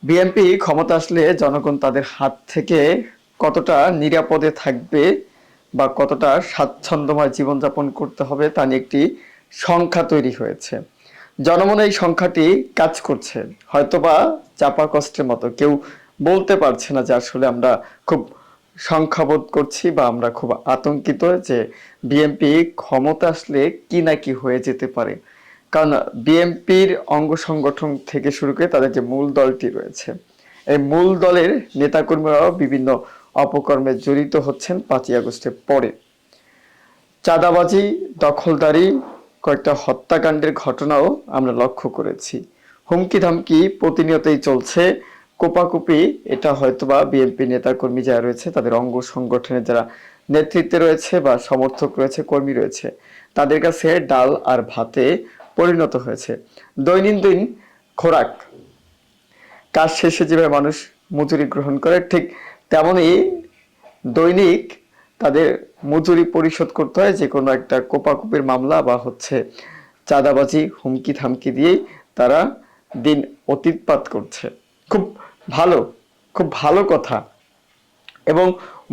BNP ক্ষমতা আসলে জনগণ তাদের হাত থেকে কতটা নিরাপদে থাকবে বা কতটা স্বাচ্ছন্দ্যময় জীবনযাপন করতে হবে তা নিয়ে একটি সংখ্যা তৈরি হয়েছে। জনমনে এই সংখ্যাটি কাজ করছে, হয়তোবা চাপা কষ্টের মতো। কেউ বলতে পারছে না যে আসলে আমরা খুব সংখ্যাবোধ করছি বা আমরা খুব আতঙ্কিত যে বিএনপি ক্ষমতা আসলে কি না কি হয়ে যেতে পারে। কারণ বিএনপির অঙ্গ সংগঠন থেকে শুরু করে তাদের যে মূল দলটি রয়েছে, এই মূল দলের নেতাকর্মীরাও বিভিন্ন অপকর্মে জড়িত হচ্ছেন 5ই আগস্টের পরে। চাঁদাবাজি, দখলদারি, কয়েকটা হত্যাকাণ্ডের ঘটনাও আমরা লক্ষ্য করেছি। হুমকি ধামকি প্রতিনিয়তই চলছে। কোপাকুপি, এটা হয়তোবা বিএনপি নেতাকর্মী যারা রয়েছে তাদের অঙ্গ সংগঠনের যারা নেতৃত্বে রয়েছে বা সমর্থক রয়েছে, কর্মী রয়েছে, তাদের কাছে ডাল আর ভাতে পরিণত হয়েছে। দৈনন্দিন খোরাক, কাজ শেষে যেভাবে মানুষ মজুরি গ্রহণ করে, ঠিক তেমনই দৈনিক তাদের মজুরি পরিশোধ করতে হয় যে কোনো একটা কোপাকুপির মামলা বা চাঁদাবাজি, হুমকি থামকি দিয়েই তারা দিন অতিবাহিত করছে। খুব ভালো, খুব ভালো কথা। এবং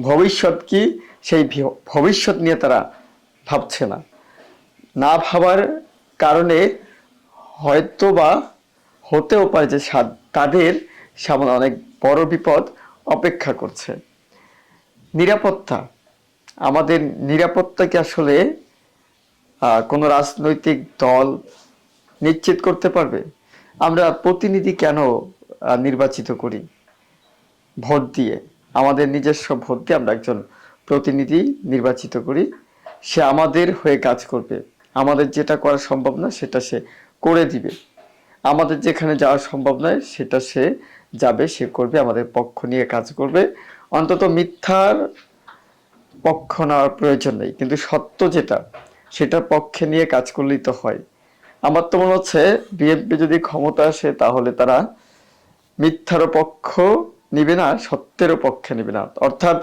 ভবিষ্যৎ কি, সেই ভবিষ্যৎ নিয়ে তারা ভাবছে না। না ভাবার কারণে হয়তোবা হতেও পারে যে তাদের সামনে অনেক বড় বিপদ অপেক্ষা করছে। নিরাপত্তা, আমাদের নিরাপত্তা কি আসলে কোনো রাজনৈতিক দল নিশ্চিত করতে পারবে? আমরা প্রতিনিধি কেন নির্বাচিত করি? ভোট দিয়ে, আমাদের নিজস্ব ভোট দিয়ে আমরা একজন প্রতিনিধি নির্বাচিত করি। সে আমাদের হয়ে কাজ করবে, আমাদের যেটা করা সম্ভব না সেটা সে করে দিবে, আমাদের যেখানে যাওয়া সম্ভব নয় সেটা সে যাবে, সে করবে, আমাদের পক্ষ নিয়ে কাজ করবে। অন্তত মিথ্যার পক্ষ নেওয়ার প্রয়োজন নেই, কিন্তু সত্য যেটা সেটার পক্ষে নিয়ে কাজ করলেই তো হয়। আমার তো মনে হচ্ছে বিএনপি যদি ক্ষমতা আসে তাহলে তারা মিথ্যারও পক্ষ নিবে না, সত্যেরও পক্ষে নিবে না। অর্থাৎ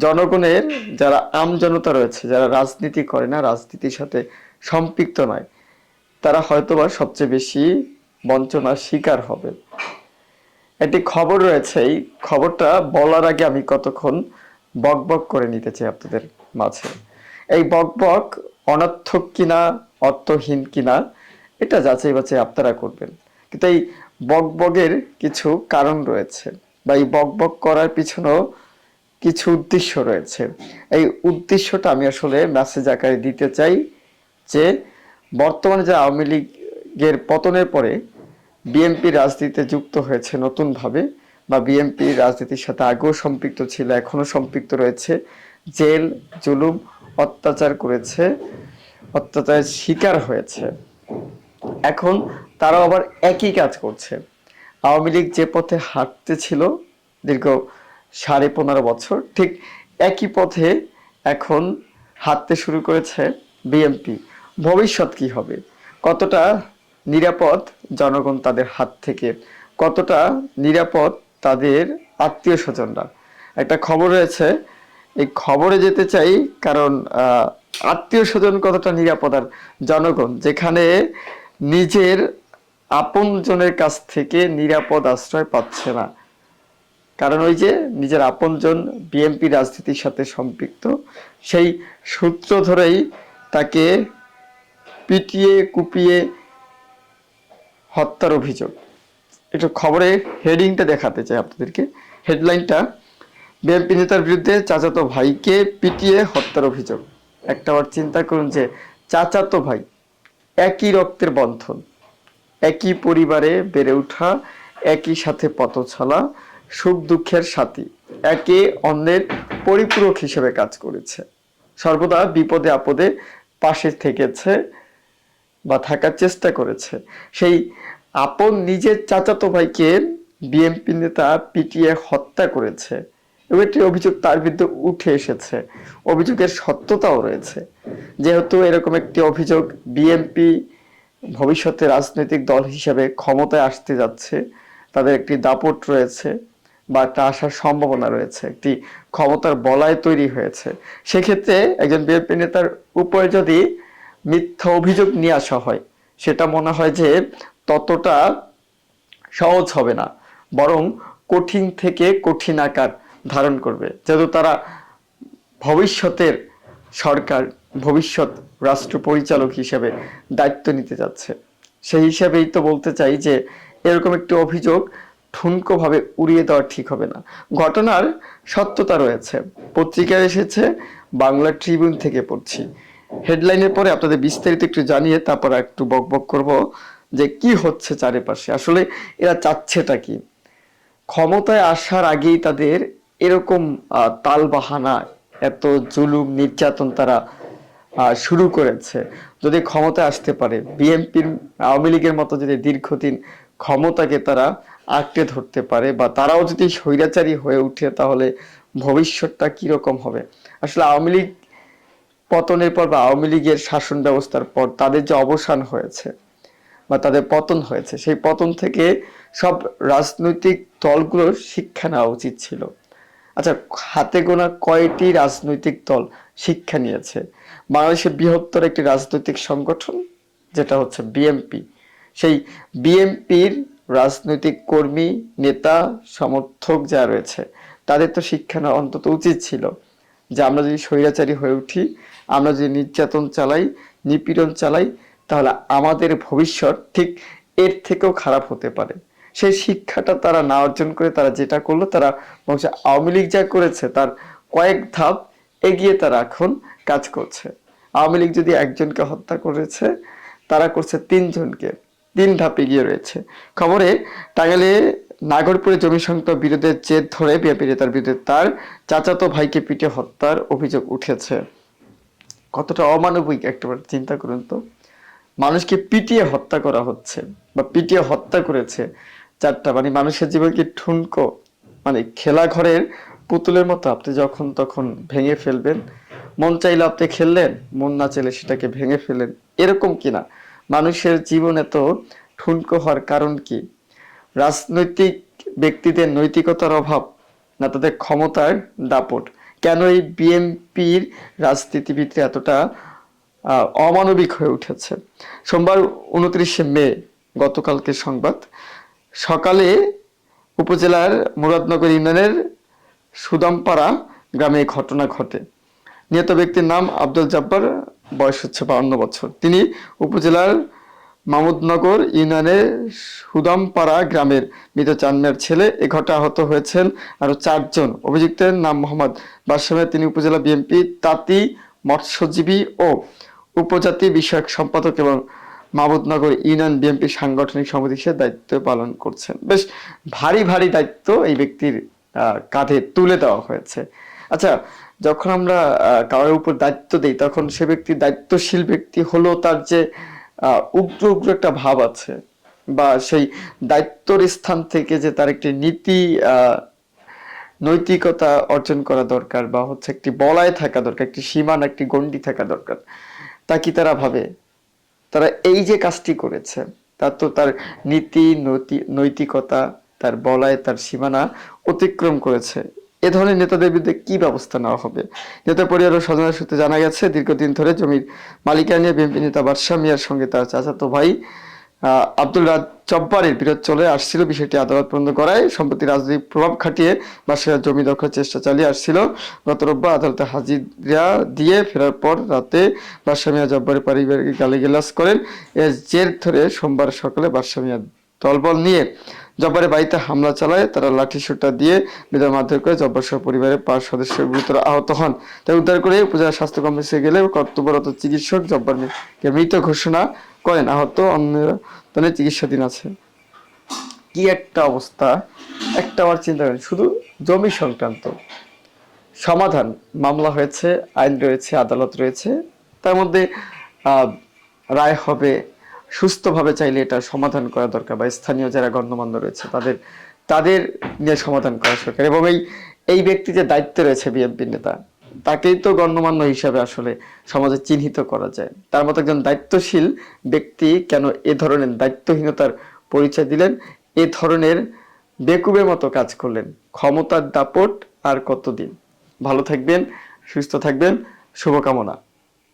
জনগণের যারা আমজনতা রয়েছে, যারা রাজনীতি করে না, রাজনীতির সাথে সম্পৃক্ত নয়, তারা হয়তোবা সবচেয়ে বেশি বঞ্চনার শিকার হবে। একটি খবর রয়েছে, এই খবরটা বলার আগে আমি কতক্ষণ বকবক করে নিতে চাই আপনাদের মাঝে। এই বকবক অনর্থক কিনা, অর্থহীন কিনা, এটা যাচাই বাছাই আপনারা করবেন। কিন্তু এই বকবকের কিছু কারণ রয়েছে, বা এই বকবক করার পিছনেও কিছু উদ্দেশ্য রয়েছে। এই উদ্দেশ্যটা আমি আসলে মেসেজ আকারে দিতে চাই যে বর্তমানে যে আওয়ামী লীগের পতনের পরে বিএনপি রাজনীতিতে যুক্ত হয়েছে নতুনভাবে, বা বিএনপি রাজনীতির সাথে আগেও সম্পৃক্ত ছিল, এখনো সম্পৃক্ত রয়েছে, জেল জুলুম অত্যাচার করেছে, অত্যাচারের শিকার হয়েছে, এখন তারাও আবার একই কাজ করছে। আওয়ামী লীগ যে পথে হাঁটতে ছিল দীর্ঘ 15.5 বছর, ঠিক একই পথে এখন হাঁটতে শুরু করেছে বিএনপি। ভবিষ্যৎ কি হবে, কতটা নিরাপদ জনগণ তাদের হাত থেকে, কতটা নিরাপদ তাদের আত্মীয় স্বজনরা? একটা খবর রয়েছে, এই খবরে যেতে চাই কারণ আত্মীয় স্বজন কতটা নিরাপদ আর জনগণ যেখানে নিজের আপনজনের কাছ থেকে নিরাপদ আশ্রয় পাচ্ছে না। কারণ ওই যে নিজের আপনজন বিএনপি রাজনীতির সাথে সম্পৃক্ত, সেই সূত্র ধরেই তাকে পিটিয়ে কুপিয়ে হত্যার অভিযোগ। একটু খবরে হেডিংটা দেখাতে চাই আপনাদেরকে। হেডলাইনটা, বিএনপি নেতার বিরুদ্ধে চাচাতো ভাইকে পিটিয়ে হত্যার অভিযোগ। একটা বার চিন্তা করুন যে চাচাতো ভাই, একই রক্তের বন্ধন, একই পরিবারে বেড়ে ওঠা, একই সাথে পথচলা, সুখ দুঃখের সাথী, একে অন্যের পরিপূরক হিসেবে কাজ করেছে, সর্বদা বিপদে আপদে পাশে থেকেছে বা থাকার চেষ্টা করেছে। সেই আপন নিজের চাচাতো ভাইকে বিএনপি নেতা পিটিয়ে হত্যা করেছে এবং একটি অভিযোগ তার বিরুদ্ধে উঠে এসেছে, অভিযোগের সত্যতাও রয়েছে। যেহেতু এরকম একটি অভিযোগ, বিএনপি ভবিষ্যতে রাজনৈতিক দল হিসেবে ক্ষমতায় আসতে যাচ্ছে, তাদের একটি দাপট রয়েছে বা একটা আসার সম্ভাবনা রয়েছে, একটি ক্ষমতার বলয় তৈরি হয়েছে। সেক্ষেত্রে একজন বিএনপি নেতার উপরে যদি মিথ্যা অভিযোগ নিয়ে আসা হয়, সেটা মনে হয় যে ততটা সহজ হবে না, বরং কঠিন থেকে কঠিন আকার ধারণ করবে, যেহেতু তারা ভবিষ্যতের সরকার, ভবিষ্যৎ রাষ্ট্র পরিচালক হিসেবে দায়িত্ব নিতে যাচ্ছে। সেই হিসাবেই তো বলতে চাই যে এরকম একটি অভিযোগ ঠুনকোভাবে উড়িয়ে দেওয়া ঠিক হবে না। ঘটনার সত্যতা রয়েছে, পত্রিকায় এসেছে, বাংলা ট্রিবিউন থেকে পড়ছি। হেডলাইনের পরে আপনাদের বিস্তারিত একটু জানিয়ে তারপর একটু বকবক করব যে কি হচ্ছে চারিপাশে, আসলে এরা চাচ্ছেটা কি। ক্ষমতায় আসার আগেই তাদের এরকম তালবাহানা, এত জুলুম নির্যাতন তারা শুরু করেছে। যদি ক্ষমতায় আসতে পারে, বিএনপির, আওয়ামী লীগের মতো যদি দীর্ঘদিন ক্ষমতাকে তারা আঁকড়ে ধরতে পারে, বা তারাও যদি স্বৈরাচারী হয়ে উঠে, তাহলে ভবিষ্যৎটা কিরকম হবে। আসলে আওয়ামী লীগ পতনের পর বা আওয়ামী লীগের শাসন ব্যবস্থার পর তাদের যে অবসান হয়েছে বা তাদের পতন হয়েছে, সেই পতন থেকে সব রাজনৈতিক দলগুলোর শিক্ষা নেওয়া উচিত ছিল। আচ্ছা, হাতে গোনা কয়টি রাজনৈতিক দল শিক্ষা নিয়েছে? বাংলাদেশের বৃহত্তর একটি রাজনৈতিক সংগঠন যেটা হচ্ছে বিএনপি, সেই বিএনপির রাজনৈতিক কর্মী, নেতা, সমর্থক যা রয়েছে, তাদের তো শিক্ষা নেওয়া অন্তত উচিত ছিল যে আমরা যদি স্বৈরাচারী হয়ে উঠি, আমরা যদি নির্যাতন চালাই, নিপীড়ন চালাই, তাহলে আমাদের ভবিষ্যৎ ঠিক এর থেকেও খারাপ হতে পারে। সেই শিক্ষাটা তারা না অর্জন করে তারা যেটা করলো, তারা আওয়ামী লীগ যা করেছে তার কয়েক ধাপ এগিয়ে তারা এখন কাজ করছে। আওয়ামী লীগ যদি একজনকে হত্যা করেছে, তারা করছে তিনজনকে, 3 ধাপ এগিয়ে রয়েছে। খবরে টাঙ্গাইলে নাগরপুরে জমি সংক্রান্ত বিরোধের জের ধরে বিএনপি নেতার বিরুদ্ধে তার চাচাতো ভাইকে পিটে হত্যার অভিযোগ উঠেছে। কতটা অমানবিক একটাবার চিন্তা করুন তো। মানুষকে পিটিয়ে হত্যা করা হচ্ছে বা পিটিয়ে হত্যা করেছে 4টা, মানে মানুষের জীবনকে ঠুনকো, মানে খেলা ঘরের পুতুলের মতো আপনি যখন তখন ভেঙে ফেলবেন। মন চাইলে আপনি খেললেন, মন না চাইলে সেটাকে ভেঙে ফেলেন, এরকম কিনা। মানুষের জীবন এত ঠুনকো হওয়ার কারণ কি? রাজনৈতিক ব্যক্তিদের নৈতিকতার অভাব, না তাদের ক্ষমতার দাপট? কেন এই বিএনপির রাজনীতিবিদরা এতটা অমানবিক হয়ে উঠেছে? সোমবার 29শে মে, গতকালকে সংবাদ, সকালে উপজেলার মুরাদনগর ইউনিয়নের সুদামপাড়া গ্রামে ঘটনা ঘটে। নিহত ব্যক্তির নাম আব্দুল জব্বার, বয়স হচ্ছে 52 বছর। তিনি উপজেলার মামুদনগর ইউনিয়নের সুদামপাড়া গ্রামের মৃত চানমিয়ার ছেলে। এ ঘটনায় আহত হয়েছেন আরো 4 জন। অভিযুক্তের নাম মোহাম্মদ বাদশাহ। তিনি উপজেলা বিএনপি তাঁতি মৎস্যজীবী ও উপজাতি বিষয়ক সম্পাদক এবং মামুদনগর ইউনিয়ন বিএনপি সাংগঠনিক সমিতি হিসেবে দায়িত্ব পালন করছেন। বেশ ভারী ভারী দায়িত্ব এই ব্যক্তির কাঁধে তুলে দেওয়া হয়েছে। আচ্ছা, যখন আমরা কারোর উপর দায়িত্ব দিই, তখন সে ব্যক্তি দায়িত্বশীল ব্যক্তি হলো, তার যে উগ্র উগ্র একটা ভাব আছে, বা সেই দায়িত্বর স্থান থেকে যে তার একটি নীতি, নৈতিকতা অর্জন করা দরকার, বা হচ্ছে একটি বলয় থাকা দরকার, একটি সীমানা, একটি গণ্ডি থাকা দরকার। তা কি তারা ভাবে? তারা এই যে কাজটি করেছে, তার তো তার নীতি, নৈতিকতা, তার বলয়, তার সীমানা অতিক্রম করেছে। এ ধরনের নেতাদের বিরুদ্ধে কি ব্যবস্থা নেওয়া হবে? নেতা পরিবার ও স্বজনের সূত্রে জানা গেছে, দীর্ঘদিন ধরে জমির মালিকানা নিয়ে বিএনপি নেতা বাদশাহ মিয়ার সঙ্গে তার চাচাতো ভাই আব্দুল জব্বারের বিরোধ চলে আসছিল। বিষয়টি আদালত পর্যন্ত করায় সম্প্রতি রাজনৈতিক প্রভাব খাটিয়ে বাদশাহ জমি দখলের চেষ্টা চালিয়ে আসছিল। গত রোববার আদালতে হাজিরা দিয়ে ফেরার পর রাতে বাদশাহ মিয়া জব্বারের পারিবারিক গালিগালাজ করেন। এর জের ধরে সোমবার সকালে বাদশাহ মিয়া দলবল নিয়ে জব্বারের বাড়িতে হামলা চালায়। তারা লাঠিসোঁটা দিয়ে বেদম মারধর করে জব্বার সহ পরিবারের 5 সদস্য গুরুতর আহত হন। তাই উদ্ধার করে উপজেলা স্বাস্থ্য কমপ্লেক্সে গেলে কর্তব্যরত চিকিৎসক জব্বারকে মৃত ঘোষণা করেন। আহত অন্যের চিকিৎসাধীন আছে। কি একটা অবস্থা! একটা আবার চিন্তা করেন, শুধু জমি সংক্রান্ত সমাধান, মামলা হয়েছে, আইন রয়েছে, আদালত রয়েছে, তার মধ্যে রায় হবে। সুস্থভাবে চাইলে এটা সমাধান করা দরকার, বা স্থানীয় যারা গণ্যমান্য রয়েছে তাদের নিয়ে সমাধান করা দরকার। এবং এই ব্যক্তি যে দায়িত্বে রয়েছে বিএনপি নেতা, তাকেই তো গণ্যমান্য হিসাবে আসলে সমাজে চিহ্নিত করা যায়। তার মতো একজন দায়িত্বশীল ব্যক্তি কেন এ ধরনের দায়িত্বহীনতার পরিচয় দিলেন, এ ধরনের বেকুবের মতো কাজ করলেন? ক্ষমতার দাপট আর কতদিন? ভালো থাকবেন, সুস্থ থাকবেন, শুভকামনা।